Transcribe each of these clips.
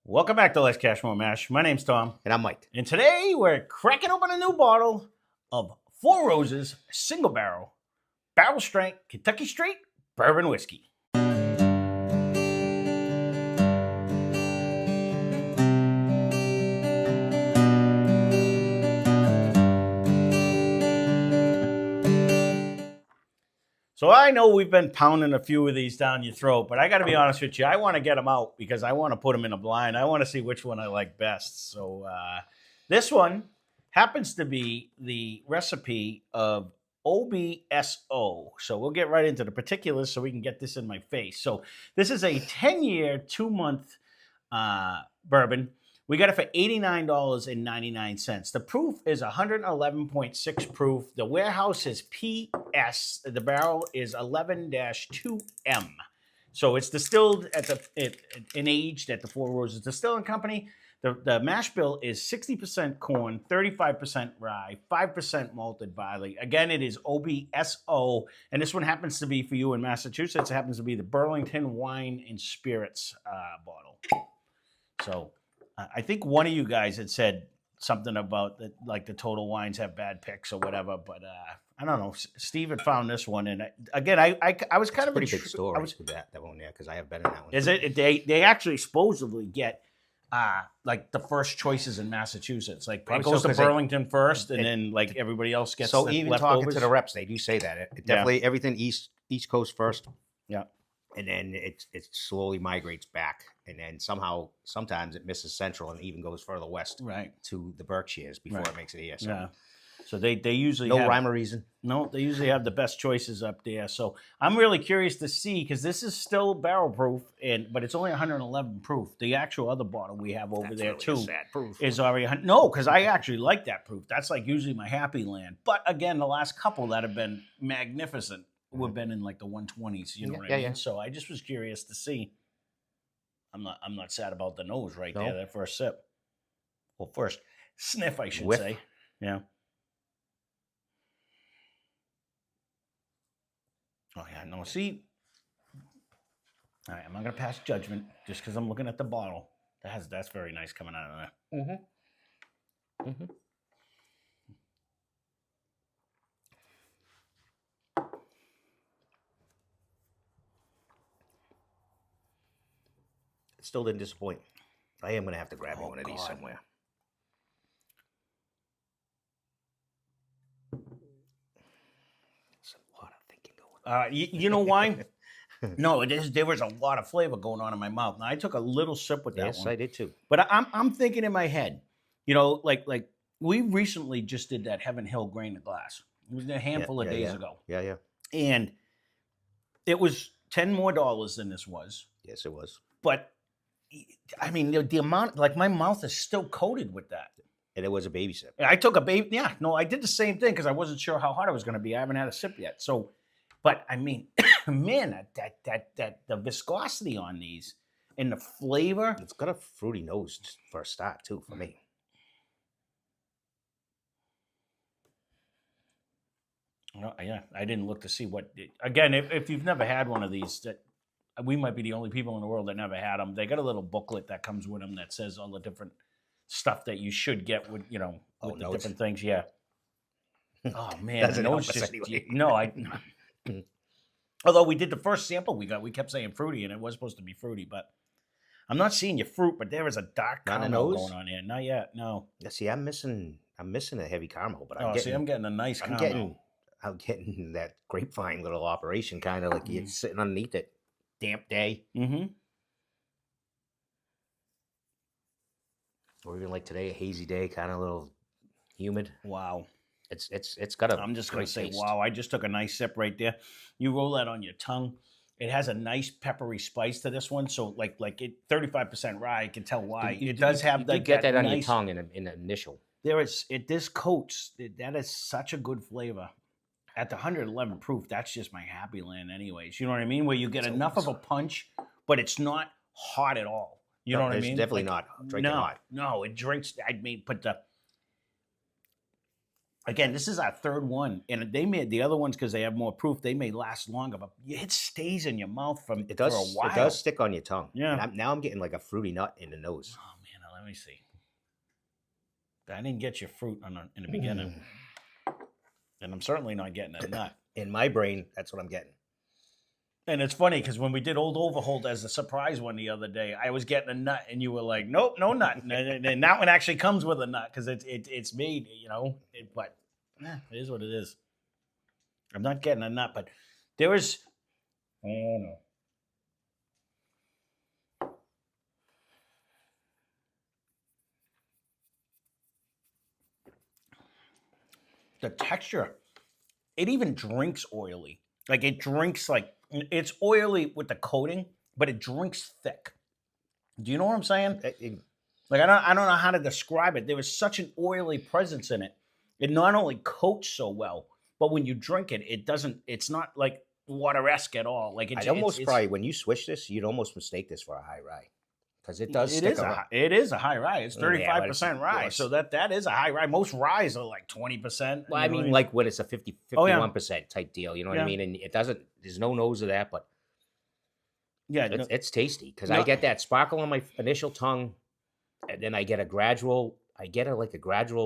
Welcome back to Lesscashmoremash. My name's Tom. And I'm Mike. And today we're cracking open a new bottle of Four Roses Single Barrel Strength Kentucky Straight Bourbon Whiskey. So I know we've been pounding a few of these down your throat, but I got to be honest with you. I want to get them out because I want to put them in a blind. I want to see which one I like best. So this one happens to be the recipe of OBSO. So we'll get right into the particulars so we can get this in my face. So this is a 10-year, 2-month bourbon. We got it for $89.99. The proof is 111.6 proof. The warehouse is PS. The barrel is 11-2M. So it's distilled and aged at the Four Roses Distilling Company. The mash bill is 60% corn, 35% rye, 5% malted barley. Again, it is OBSO, and this one happens to be for you in Massachusetts. It happens to be the Burlington Wine and Spirits bottle. So I think one of you guys had said something about that, like the Total Wines have bad picks or whatever, but I don't know. Steve had found this one, and I was kind of pretty big story with that one, yeah, because I have been in that one. Is it? They actually supposedly get like the first choices in Massachusetts. Like it goes to Burlington first, and then like everybody else gets. So the even leftovers. talking to the reps, they do say that it definitely everything East Coast first. Yeah. And then it slowly migrates back, and then sometimes it misses Central and even goes further west, right, to the Berkshires before it makes it here. So. Yeah. So they usually no rhyme or reason. No, they usually have the best choices up there. So I'm really curious to see, because this is still barrel proof, but it's only 111 proof. The actual other bottle we have over there really too sad proof. is already no, because I actually like that proof. That's like usually my happy land. But again, the last couple that have been magnificent. We've been in like the 120s, you know what I mean? Yeah. So I just was curious to see. I'm not sad about the nose right there, that first sip. Well, first sniff, I should say. Yeah. Oh yeah, no, see. All right, I'm not gonna pass judgment just because I'm looking at the bottle. That's very nice coming out of there. Mm-hmm. Mm-hmm. It still didn't disappoint. I am going to have to grab me one of these somewhere. There's a lot of thinking going on. You know why? No, there was a lot of flavor going on in my mouth. Now, I took a little sip with that one. Yes, I did too. But I'm thinking in my head, you know, like we recently just did that Heaven Hill Grain to Glass. It was a handful of days ago. Yeah. And it was $10 more than this was. Yes, it was. But I mean, the amount, like my mouth is still coated with that. And it was a baby sip. I took a baby. Yeah, no, I did the same thing because I wasn't sure how hot it was going to be. I haven't had a sip yet. So, but I mean, man, that the viscosity on these and the flavor. It's got a fruity nose for a start too, for me. No, yeah, I didn't look to see what. Again, if you've never had one of these, that we might be the only people in the world that never had them. They got a little booklet that comes with them that says all the different stuff that you should get with, you know, with the different things. Yeah. Oh man, the nose just anyway. No, although we did the first sample we kept saying fruity, and it was supposed to be fruity, but I'm not seeing your fruit. But there is a dark caramel going on here. Not yet. No. Yeah, see, I'm missing a heavy caramel, but I'm getting a nice caramel. I'm getting that grapevine little operation, kind of like you're sitting underneath it. Damp day. Mm-hmm. Or even like today, a hazy day, kind of a little humid. Wow. It's got a. I'm just gonna say, taste. wow! I just took a nice sip right there. You roll that on your tongue. It has a nice peppery spice to this one. So like it 35% rye. I can tell why. It does have you get that on your tongue in the initial. This coats. That is such a good flavor. At the 111 proof, that's just my happy land anyways. You know what I mean? Where you get enough of a punch, but it's not hot at all. You know what I mean? It's definitely not drinking hot. No, it drinks. I mean, but Again, this is our third one, and they made the other ones because they have more proof. They may last longer, but it stays in your mouth for a while. It does stick on your tongue. Yeah. And now I'm getting like a fruity nut in the nose. Oh man, let me see. I didn't get your fruit in the beginning, and I'm certainly not getting a nut. In my brain, that's what I'm getting. And it's funny because when we did Old Overholt as a surprise one the other day, I was getting a nut, and you were like, "Nope, no nut." And that one actually comes with a nut because it's made, but it is what it is. I'm not getting a nut, but there is. I don't know. The texture, it even drinks oily. Like it drinks it's oily with the coating, but it drinks thick. Do you know what I'm saying? Like I don't know how to describe it. There was such an oily presence in it. It not only coats so well, but when you drink it, it's not like water-esque at all. Like I'd almost probably when you switch this, you'd almost mistake this for a high rye. Because it does stick around. It is a high rye. It's 35% rye. So that is a high rye. Most ryes are like 20%. Well, I mean, like when it's a 51% type deal, you know what I mean? And it doesn't, there's no nose of that, but yeah, it's tasty. Because I get that sparkle on my initial tongue, and then I get a gradual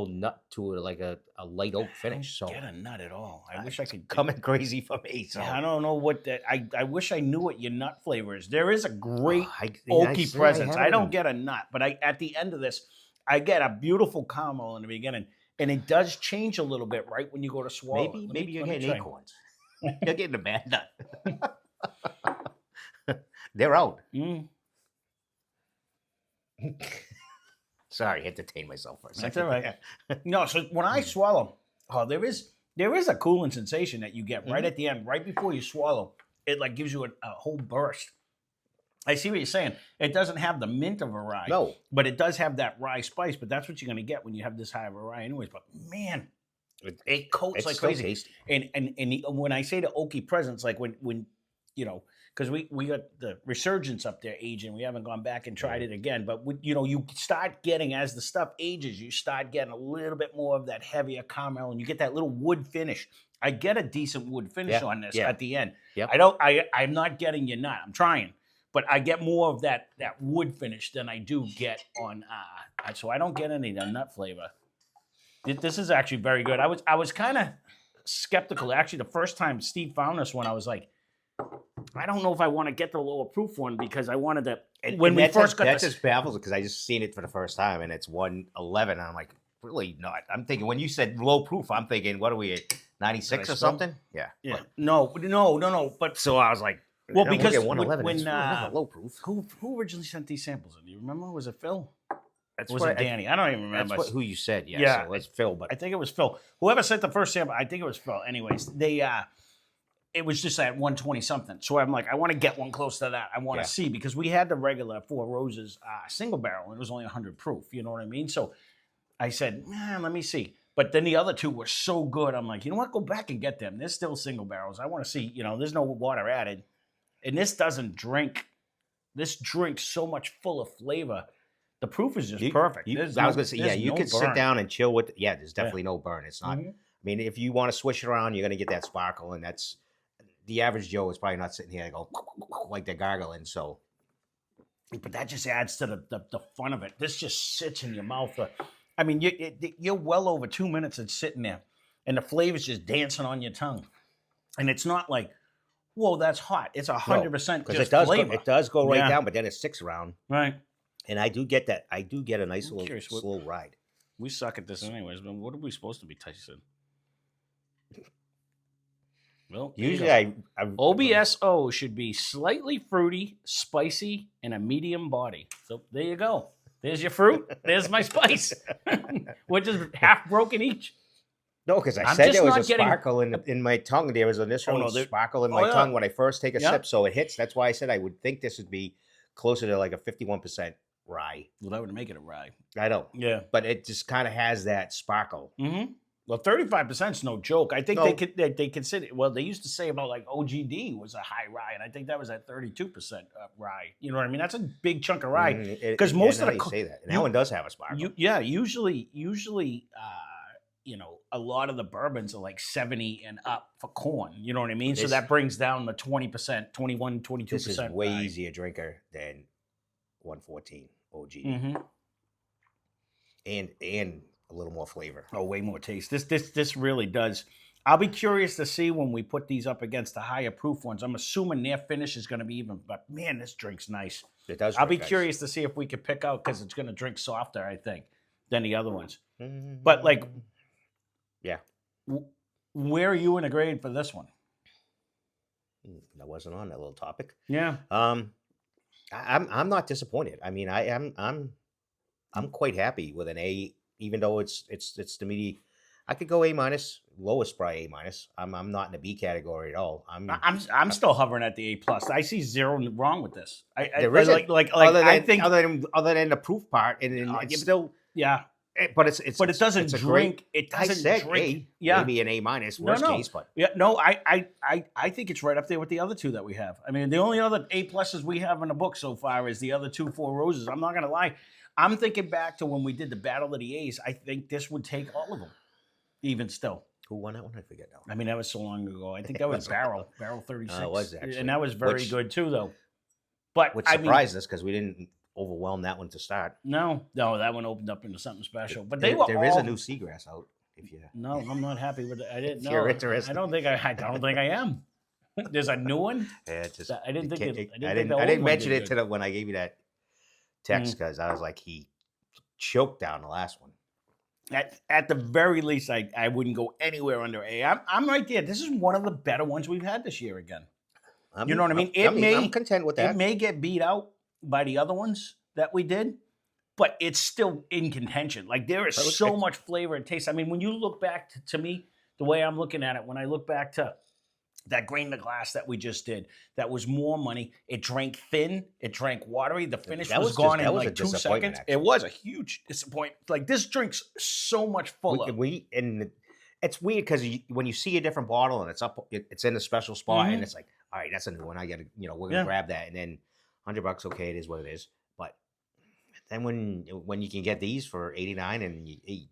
nut to like a light oak finish. So get a nut at all. I wish I could. Coming crazy for me. So I don't know what that. I wish I knew what your nut flavor is. There is a great oaky presence. I don't get a nut, but at the end of this, I get a beautiful caramel in the beginning, and it does change a little bit right when you go to swallow. Maybe you're getting acorns. You're getting a bad nut. They're out. Sorry, entertain myself for a second. That's all right. No, so when I swallow, there is a cooling sensation that you get right at the end, right before you swallow. It like gives you a whole burst. I see what you're saying. It doesn't have the mint of a rye. No. But it does have that rye spice, but that's what you're going to get when you have this high of a rye anyways. But man, it coats like crazy. Tasty. And when I say the oaky presence, like when because we got the resurgence up there aging. We haven't gone back and tried it again. But, you start getting, as the stuff ages, you start getting a little bit more of that heavier caramel, and you get that little wood finish. I get a decent wood finish on this at the end. Yep. I'm not getting your nut. I'm trying. But I get more of that wood finish than I do get on, so I don't get any of the nut flavor. This is actually very good. I was kind of skeptical. Actually, the first time Steve found this one, I was like, I don't know if I want to get the lower proof one because I wanted to. That just baffles it because I just seen it for the first time and it's 111 and I'm like, really not. I'm thinking when you said low proof, I'm thinking, what are we at 96 or something? Yeah. Yeah. No. But so I was like, well, because 111 when low proof. Who originally sent these samples in? Do you remember? Was it Phil? That's was it Danny? I don't even remember. That's who you said. Yeah. So it's Phil, but I think it was Phil. Whoever sent the first sample, I think it was Phil. Anyways, it was just at 120 something. So I'm like, I want to get one close to that. I want to see, because we had the regular Four Roses single barrel and it was only 100 proof. You know what I mean? So I said, let me see. But then the other two were so good. I'm like, you know what? Go back and get them. They're still single barrels. I want to see, there's no water added. And this doesn't drink. This drinks so much fuller flavor. The proof is just perfect. I was going to say, you could sit down and chill with, there's definitely no burn. It's not, I mean, if you want to swish it around, you're going to get that sparkle, and that's, the average Joe is probably not sitting here and go like they're gargling. So, but that just adds to the fun of it. This just sits in your mouth. I mean, you're well over 2 minutes it's sitting there, and the flavor's just dancing on your tongue. And it's not like, whoa, that's hot. It's 100% just flavor. It does go right down, but then it sticks around. Right. And I do get that. I do get a nice little slow ride. We suck at this anyways, but what are we supposed to be tasting? Well, usually OBSO should be slightly fruity, spicy, and a medium body. So there you go. There's your fruit. There's my spice. We're just half broken each. No, because I said there was a sparkle in my tongue. There was an initial sparkle in my tongue when I first take a sip. So it hits. That's why I said I would think this would be closer to like a 51% rye. Well, that would make it a rye. I know. Yeah. But it just kind of has that sparkle. Mm-hmm. Well, 35% is no joke. I think they consider. Well, they used to say about like OGD was a high rye, and I think that was at 32% rye. You know what I mean? That's a big chunk of rye. Because most of the you say that, and that one does have a sparkle. Usually, a lot of the bourbons are like 70 and up for corn. You know what I mean? So This- that brings down the 20%, 21, 22%. This is way easier drinker than 114 OG. Mm-hmm. And a little more flavor. Oh, way more taste. This really does. I'll be curious to see when we put these up against the higher proof ones. I'm assuming their finish is going to be even, but man, this drink's nice. It does. I'll be nice. curious to see if we could pick out, because it's going to drink softer, I think, than the other ones. But like, yeah, where are you in a grade for this one? That wasn't on that little topic. Yeah. I'm not disappointed. I mean, I'm quite happy with an A, even though it's to me. I could go A minus, lowest probably A minus. I'm not in the B category at all. I'm still hovering at the A plus. I see zero wrong with this. There isn't, I think other than the proof part, and it's still but it doesn't drink. It doesn't drink. Maybe an A minus, worst case, but I think it's right up there with the other two that we have. I mean, the only other A pluses we have in the book so far is the other two Four Roses. I'm not gonna lie. I'm thinking back to when we did the Battle of the A's. I think this would take all of them. Even still. Who won that one? I forget now. I mean, that was so long ago. I think that was Barrel 36. It was actually. And that was very good too, though. But which surprised us because we didn't overwhelm that one to start. No, that one opened up into something special. But there is a new seagrass out. If you No, I'm not happy with it. I didn't know. You're interested. I don't think I am. There's a new one. Yeah, it's just, I didn't think I didn't mention it to when I gave you that text because I was like, he choked down the last one. At the very least, I wouldn't go anywhere under A. I'm right there. This is one of the better ones we've had this year again. You know what I mean? I'm content with that. It may get beat out by the other ones that we did, but it's still in contention. Like, there is so much flavor and taste. I mean, when you look back to me, the way I'm looking at it, when I look back to that grain to glass that we just did, that was more money. It drank thin. It drank watery. The finish was gone in like 2 seconds. Actually. It was a huge disappointment. Like, this drink's so much fuller. And it's weird because when you see a different bottle and it's in a special spot and it's like, all right, that's a new one. I gotta, we're gonna grab that. And then $100, okay, it is what it is. But then when you can get these for $89 and you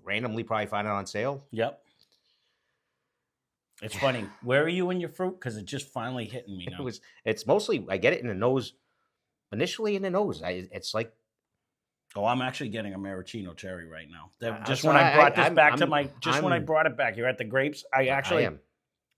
randomly probably find it on sale. Yep. It's funny. Where are you in your fruit? Because it's just finally hitting me now. It's mostly, I get it in the nose. Initially in the nose, it's like. Oh, I'm actually getting a maraschino cherry right now. When I brought this back when I brought it back, you're at the grapes. I am.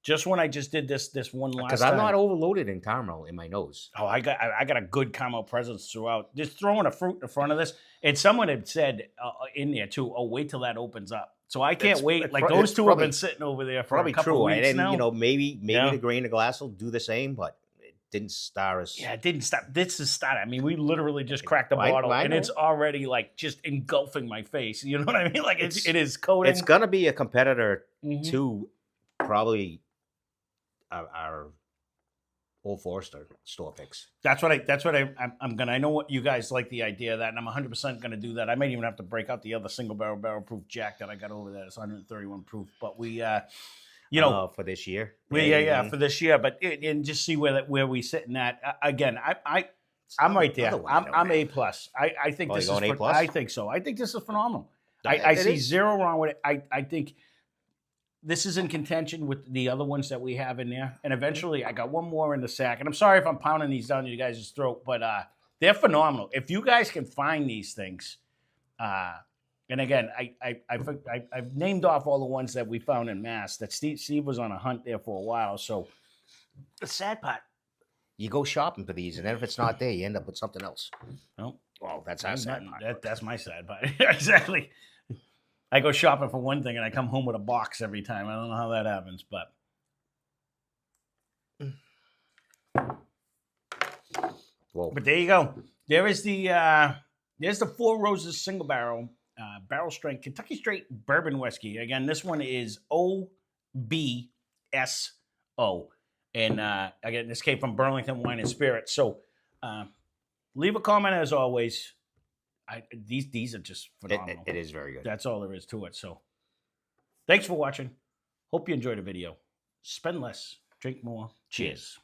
Just when I just did this one last time. Because I'm not overloaded in caramel in my nose. Oh, I got a good caramel presence throughout. Just throwing a fruit in front of this. And someone had said in there too, oh, wait till that opens up. So I can't wait. Like, those two have been sitting over there for a couple weeks now. Maybe the grain of glass will do the same, but it didn't star us. Yeah, it didn't start. This is started. I mean, we literally just cracked the bottle, and it's already like just engulfing my face. You know what I mean? Like, it is coating. It's gonna be a competitor to probably our Old Forester store picks. That's what I'm gonna. I know what you guys like the idea of that, and I'm 100% gonna do that. I might even have to break out the other single barrel proof Jack that I got over there. It's 131 proof, but we, for this year. For this year. But and just see where we sitting at. Again, I'm right there. I'm A plus. I think this is. I think so. I think this is phenomenal. I see zero wrong with it. I think. This is in contention with the other ones that we have in there. And eventually, I got one more in the sack. And I'm sorry if I'm pounding these down you guys' throat, but they're phenomenal. If you guys can find these things, and again, I've named off all the ones that we found in Mass. That Steve was on a hunt there for a while. So the sad part, you go shopping for these, and then if it's not there, you end up with something else. No, well, that's our sad part. That's my sad part. Exactly. I go shopping for one thing and I come home with a box every time. I don't know how that happens, but. Whoa. But there you go. There's the Four Roses single barrel strength Kentucky straight bourbon whiskey. Again, this one is OBSO. And again, this came from Burlington Wine and Spirits. So leave a comment as always. These are just phenomenal. It is very good. That's all there is to it. So thanks for watching. Hope you enjoyed the video. Spend less, drink more. Cheers.